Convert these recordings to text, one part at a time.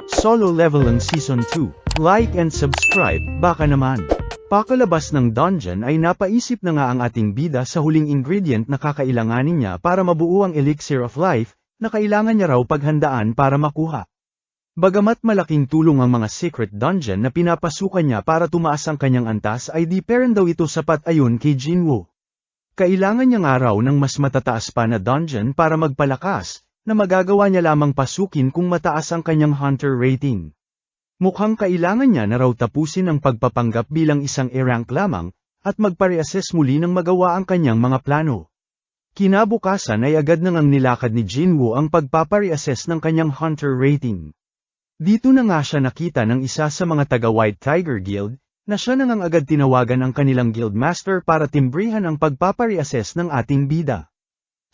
Solo Leveling Season 2. Like and subscribe, baka naman. Pakalabas ng dungeon ay napaisip na nga ang ating bida sa huling ingredient na kakailanganin niya para mabuo ang Elixir of Life, na kailangan niya raw paghandaan para makuha. Bagamat malaking tulong ang mga secret dungeon na pinapasukan niya para tumaas ang kanyang antas ay di pa rin daw ito sapat ayon kay Jinwoo. Kailangan niya nga raw ng mas matataas pa na dungeon para magpalakas, na magagawa niya lamang pasukin kung mataas ang kanyang hunter rating. Mukhang kailangan niya na raw tapusin ang pagpapanggap bilang isang A-rank lamang, at magpa-reassess muli ng magawa ang kanyang mga plano. Kinabukasan ay agad nang nilakad ni Jinwoo ang pagpapa-reassess ng kanyang hunter rating. Dito na nga siya nakita ng isa sa mga taga-White Tiger Guild, na siya nang agad tinawagan ang kanilang guildmaster para timbrihan ang pagpapa-reassess ng ating bida.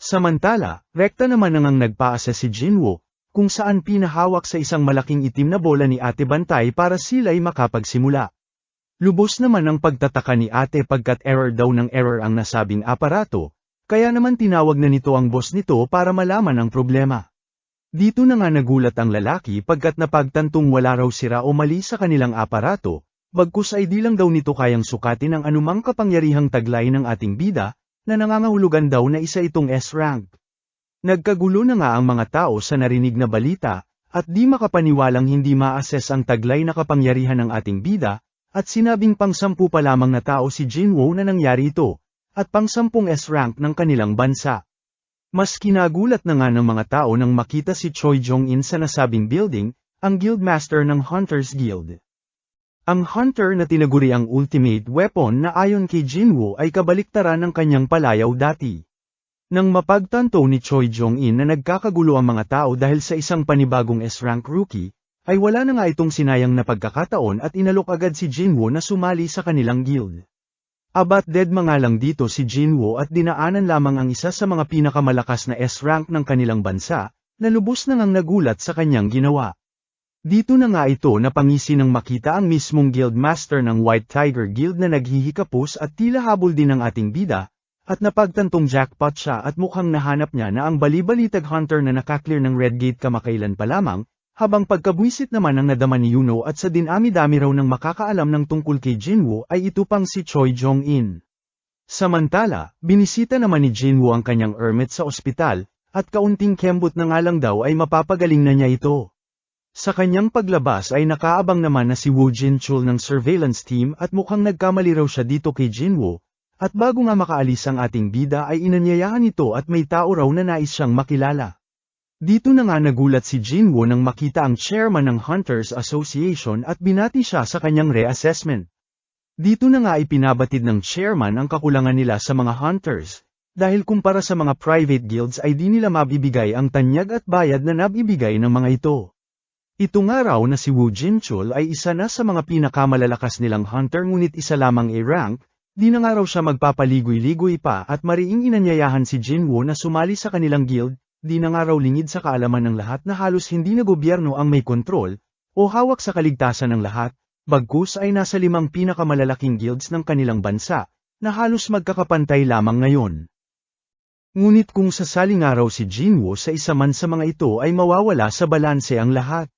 Samantala, rekta naman nang nagpa-assess si Jinwoo, kung saan pinahawak sa isang malaking itim na bola ni Ate Bantay para sila'y makapagsimula. Lubos naman ang pagtataka ni Ate pagkat error daw ng error ang nasabing aparato, kaya naman tinawag na nito ang boss nito para malaman ang problema. Dito na nga nagulat ang lalaki pagkat napagtantong wala raw sira o mali sa kanilang aparato, bagkus ay di lang daw nito kayang sukatin ang anumang kapangyarihang taglay ng ating bida, na nangangahulugan daw na isa itong S-rank. Nagkagulo na nga ang mga tao sa narinig na balita, at di makapaniwalang hindi ma-assess ang taglay na kapangyarihan ng ating bida, at sinabing pang-10 pa lamang na tao si Jinwoo na nangyari ito, at pang-10 S-rank ng kanilang bansa. Mas kinagulat na nga ng mga tao nang makita si Choi Jong-in sa nasabing building, ang guildmaster ng Hunters Guild. Ang hunter na tinaguri ang ultimate weapon na ayon kay Jinwoo ay kabaliktaran ng kanyang palayaw dati. Nang mapagtanto ni Choi Jong-in na nagkakagulo ang mga tao dahil sa isang panibagong S-rank rookie, ay wala na nga itong sinayang na pagkakataon at inalok agad si Jinwoo na sumali sa kanilang guild. Abat dead mga lang dito si Jinwoo at dinaanan lamang ang isa sa mga pinakamalakas na S-rank ng kanilang bansa, na lubos na ngang nagulat sa kanyang ginawa. Dito na nga ito napangisi nang makita ang mismong guildmaster ng White Tiger Guild na naghihikapos at tila habol din ng ating bida, at napagtantong jackpot siya at mukhang nahanap niya na ang balibalitag hunter na nakaklear ng Red Gate kamakailan pa lamang, habang pagkabwisit naman ang nadama ni Yuno at sa dinami-dami raw ng makakaalam ng tungkol kay Jinwoo ay ito pang si Choi Jong-in. Samantala, binisita naman ni Jinwoo ang kanyang hermit sa ospital, at kaunting kembot na nga lang daw ay mapapagaling na niya ito. Sa kanyang paglabas ay nakaabang naman na si Woo Jin-chul ng surveillance team at mukhang nagkamali raw siya dito kay Jinwoo, at bago nga makaalis ang ating bida ay inanyayahan ito at may tao raw na nais siyang makilala. Dito na nga nagulat si Jinwoo nang makita ang chairman ng Hunters Association at binati siya sa kanyang reassessment. Dito na nga ipinabatid ng chairman ang kakulangan nila sa mga hunters, dahil kumpara sa mga private guilds ay di nila mabibigay ang tanyag at bayad na nabibigay ng mga ito. Ito nga raw na si Woo Jin-chul ay isa na sa mga pinakamalalakas nilang hunter ngunit isa lamang A-rank, di na nga raw siya magpapaligoy-ligoy pa at mariing inanyayahan si Jinwoo na sumali sa kanilang guild, di na nga raw lingid sa kaalaman ng lahat na halos hindi na gobyerno ang may kontrol, o hawak sa kaligtasan ng lahat, bagkus ay nasa 5 pinakamalalaking guilds ng kanilang bansa, na halos magkakapantay lamang ngayon. Ngunit kung sasali nga raw si Jinwoo sa isa man sa mga ito ay mawawala sa balanse ang lahat.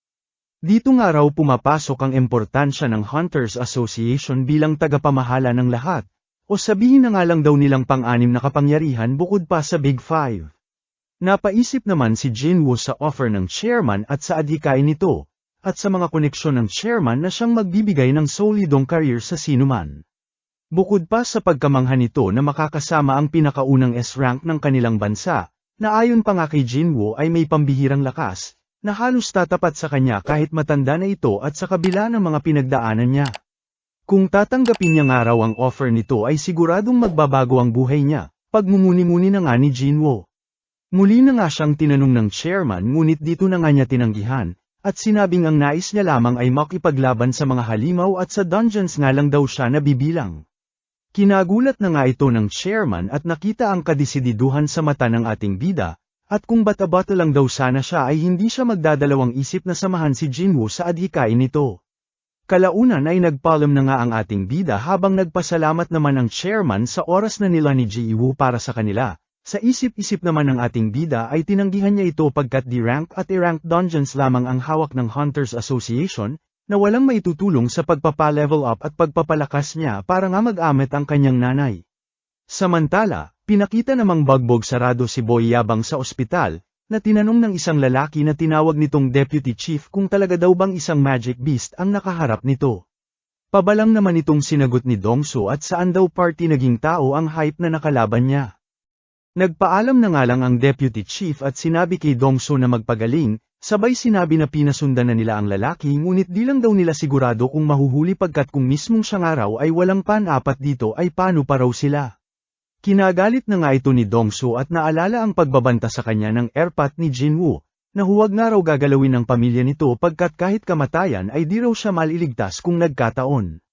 Dito nga raw pumapasok ang importansya ng Hunters Association bilang tagapamahala ng lahat, o sabihin na nga lang daw nilang pang-anim na kapangyarihan bukod pa sa Big Five. Napaisip naman si Jinwoo sa offer ng chairman at sa adhikain nito, at sa mga koneksyon ng chairman na siyang magbibigay ng solidong career sa sinuman. Bukod pa sa pagkamangha nito na makakasama ang pinakaunang S-rank ng kanilang bansa, na ayon pa nga kay Jinwoo ay may pambihirang lakas, na halos tatapat sa kanya kahit matanda na ito at sa kabila ng mga pinagdaanan niya. Kung tatanggapin niya nga raw ang offer nito ay siguradong magbabago ang buhay niya, pagmumuni-muni na nga ni Jinwoo. Muli na nga siyang tinanong ng chairman ngunit dito na nga niya tinanggihan, at sinabing ang nais niya lamang ay makipaglaban sa mga halimaw at sa dungeons nga lang daw siya nabibilang. Kinagulat na nga ito ng chairman at nakita ang kadesididuhan sa mata ng ating bida, at kung bata-bata lang daw sana siya ay hindi siya magdadalawang isip na samahan si Jinwoo sa adhikain nito. Kalaunan ay nagpaalam na nga ang ating bida habang nagpasalamat naman ang chairman sa oras na nila ni Jiwoo para sa kanila, Sa isip-isip naman ng ating bida ay tinanggihan niya ito pagkat D-rank at E-rank dungeons lamang ang hawak ng Hunters Association, na walang maitutulong sa pagpapa-level up at pagpapalakas niya para nga mag-amit ang kanyang nanay. Samantala, pinakita namang bagbog sarado si Boy Yabang sa ospital, na tinanong ng isang lalaki na tinawag nitong Deputy Chief kung talaga daw bang isang magic beast ang nakaharap nito. Pabalang naman itong sinagot ni Dongso at saan daw party naging tao ang hype na nakalaban niya. Nagpaalam na nga lang ang Deputy Chief at sinabi kay Dongso na magpagaling, sabay sinabi na pinasundan na nila ang lalaki ngunit di lang daw nila sigurado kung mahuhuli pagkat kung mismong siyang araw ay walang pan-apat dito ay paano pa raw sila. Kinagalit na nga ito ni Dongso at naalala ang pagbabanta sa kanya ng airpat ni Jinwoo, na huwag nga raw gagalawin ng pamilya nito pagkat kahit kamatayan ay di raw siya maliligtas kung nagkataon.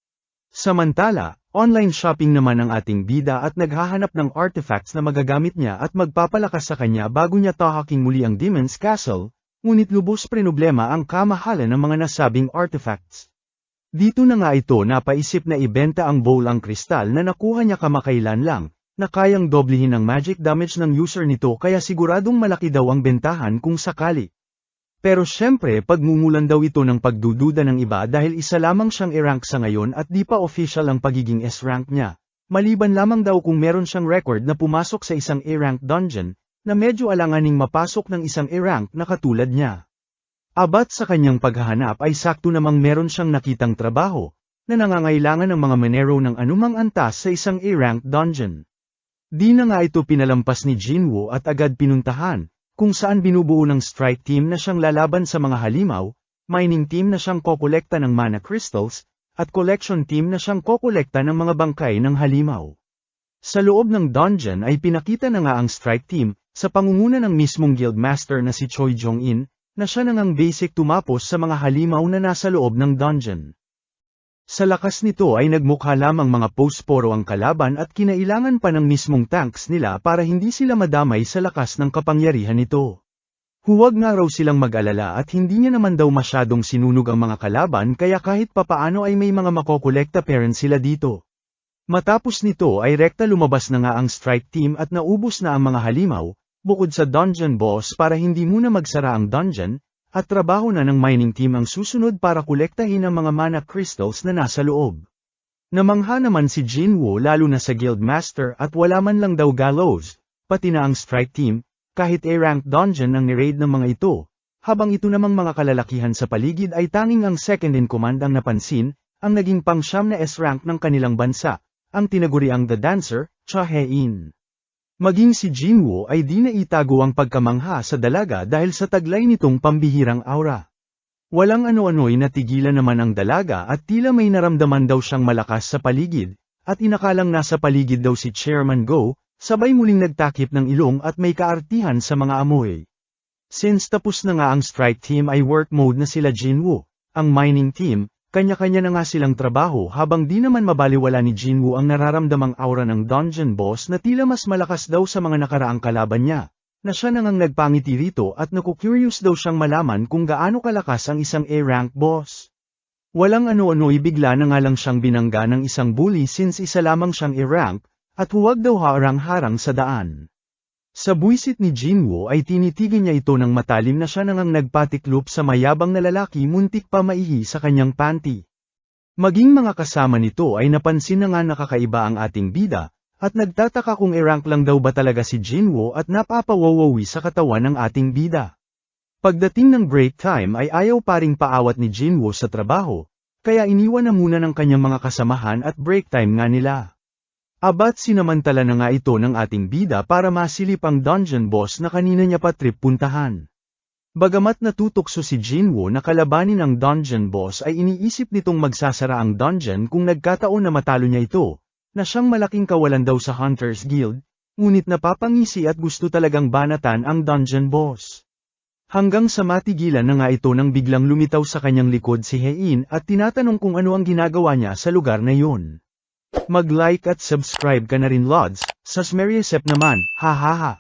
Samantala, online shopping naman ang ating bida at naghahanap ng artifacts na magagamit niya at magpapalakas sa kanya bago niya tahaking muli ang Demon's Castle, ngunit lubos problema ang kamahalan ng mga nasabing artifacts. Dito na nga ito napaisip na ibenta ang bowl ang kristal na nakuha niya kamakailan lang, na kayang doblehin ang magic damage ng user nito kaya siguradong malaki daw ang bentahan kung sakali. Pero syempre pagmumulan daw ito ng pagdududa ng iba dahil isa lamang siyang E-rank sa ngayon at di pa official ang pagiging S-rank niya, maliban lamang daw kung meron siyang record na pumasok sa isang E-rank dungeon, na medyo alanganing mapasok ng isang E-rank na katulad niya. Abat sa kanyang paghahanap ay sakto namang meron siyang nakitang trabaho, na nangangailangan ng mga menero ng anumang antas sa isang E-rank dungeon. Di na nga ito pinalampas ni Jinwoo at agad pinuntahan, kung saan binubuo ng strike team na siyang lalaban sa mga halimaw, mining team na siyang kokolekta ng mana crystals, at collection team na siyang kokolekta ng mga bangkay ng halimaw. Sa loob ng dungeon ay pinakita na nga ang strike team, sa pangunguna ng mismong guildmaster na si Choi Jong-in, na siya na ngang basic tumapos sa mga halimaw na nasa loob ng dungeon. Sa lakas nito ay nagmukha lamang mga post-poro ang kalaban at kinailangan pa ng mismong tanks nila para hindi sila madamay sa lakas ng kapangyarihan nito. Huwag nga raw silang mag-alala at hindi niya naman daw masyadong sinunog ang mga kalaban kaya kahit papaano ay may mga makokolekta pa rin sila dito. Matapos nito ay rekta lumabas na nga ang strike team at naubos na ang mga halimaw, bukod sa dungeon boss para hindi muna magsara ang dungeon, at trabaho na ng mining team ang susunod para kolektahin ang mga mana crystals na nasa loob. Namangha naman si Jinwoo lalo na sa guildmaster at wala man lang daw gallows, pati na ang strike team, kahit A-rank dungeon ang ni-raid ng mga ito, habang ito namang mga kalalakihan sa paligid ay tanging ang second in command ang napansin, ang naging pang-siyam na S-rank ng kanilang bansa, ang tinaguriang The Dancer, Cha Hae-in. Maging si Jinwoo ay di na itago ang pagkamangha sa dalaga dahil sa taglay nitong pambihirang aura. Walang ano-ano'y natigilan naman ang dalaga at tila may naramdaman daw siyang malakas sa paligid, at inakalang nasa paligid daw si Chairman Go, sabay muling nagtakip ng ilong at may kaartihan sa mga amoy. Since tapos na nga ang strike team ay work mode na sila Jinwoo, ang mining team, kanya-kanya na nga silang trabaho habang di naman mabaliwala ni Jinwoo ang nararamdamang aura ng dungeon boss na tila mas malakas daw sa mga nakaraang kalaban niya, na siya nang nagpangiti rito at naku-curious daw siyang malaman kung gaano kalakas ang isang A-rank boss. Walang ano-ano'y bigla na nga lang siyang binangga ng isang bully since isa lamang siyang A-rank, at huwag daw harang-harang sa daan. Sa buwisit ni Jinwoo ay tinitigan niya ito ng matalim na siya nang nagpatiklop sa mayabang na lalaki muntik pa maihi sa kanyang panty. Maging mga kasama nito ay napansin na nga nakakaiba ang ating bida, at nagtataka kung i-rank lang daw ba talaga si Jinwoo at napapawawawi sa katawan ng ating bida. Pagdating ng break time ay ayaw pa ring paawat ni Jinwoo sa trabaho, kaya iniwan na muna ng kanyang mga kasamahan at break time nga nila. Abat sinamantala na nga ito ng ating bida para masilip ang dungeon boss na kanina niya pa trip puntahan. Bagamat natutokso si Jinwoo na kalabanin ang dungeon boss ay iniisip nitong magsasara ang dungeon kung nagkataon na matalo niya ito, na siyang malaking kawalan daw sa Hunters Guild, ngunit napapangisi at gusto talagang banatan ang dungeon boss. Hanggang sa matigilan na nga ito nang biglang lumitaw sa kanyang likod si Hae-in at tinatanong kung ano ang ginagawa niya sa lugar na yun. Mag-like at subscribe ka na rin Lods, sas Mariasep naman, ha ha ha.